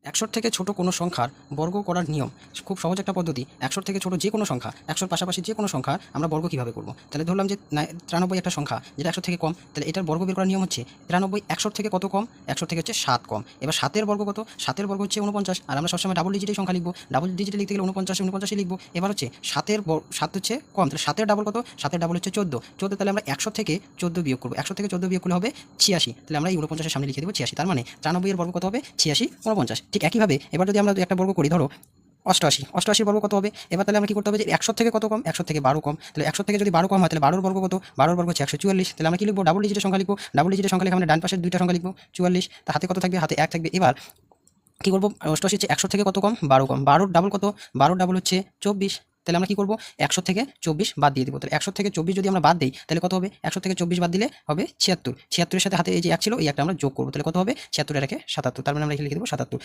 একশোর থেকে ছোট কোনো সংখ্যার বর্গ করার নিয়ম। খুব সহজ একটা পদ্ধতি। একশোর থেকে ছোট যে কোনো সংখ্যা, একশোর পাশাপাশি যে কোনো সংখ্যা আমরা বর্গ কীভাবে করব। তাহলে ধরলাম যে 93 একটা সংখ্যা, যেটা একশো থেকে কম। তাহলে এটার বর্গ বের করার নিয়ম হচ্ছে 93 একশোর থেকে কত কম? একশোর থেকে হচ্ছে 7 কম। এবার 7-এর বর্গ কত? 7-এর বর্গ হচ্ছে 49। আর আমরা সবসময় ডাবল ডিজিটেই সংখ্যা লিখবো। ডাবল ডিজিটে লিখতে গেলে 49 লিখবো। এবার হচ্ছে 7 হচ্ছে কম, তাহলে 7-এর ডাবল কত? 7-এর ডাবল হচ্ছে 14। তাহলে আমরা 100 থেকে 14 বিয়োগ করবো। 100 থেকে 14 বিয়োগ করলে হবে 86। তাহলে আমরা এই 49-এর সামনে লিখে দেবো 86। তার মানে 93-এর বর্গ কত হবে? 86, 49। ঠিক একইভাবে এবার যদি আমরা একটা বর্গ করি, ধরো 88। 88 বর্গ কত হবে? এবার তাহলে আমরা কি করতে হবে যে 100 থেকে কত কম? 100 থেকে 12 কম। তাহলে 100 থেকে যদি 12 কম হয়, তাহলে 12-র বর্গ কত? 12-র বর্গ হচ্ছে 144। তাহলে আমরা কি লিখবো? ডাবল ডিজিটের সংখ্যা লিখবো। ডাবল ডিজিটের সংখ্যা লিখে আমরা ডান পাশের দুইটা সংখ্যা লিখবো 44। তা হাতে কত থাকবে? হাতে 1 থাকবে। এবার কি করবো? 88 হচ্ছে 100 থেকে কত কম? 12 কম। 12-র ডাবল কত? 12-র ডাবল হচ্ছে 24। তাহলে আমরা কি করবো? 100 থেকে 24 বাদ দিয়ে দিব। তাহলে 100 থেকে 24 যদি আমরা বাদ দিই, তাহলে কত হবে? 100 থেকে 24 বাদ দিলে হবে 76। 76-এর সাথে হাতে এই যে 1 ছিল, এই একটা আমরা যোগ করবো। তাহলে কত হবে? 76 আর 1-এ 77। তার মানে আমরা এখানে লিখে দেবো 77।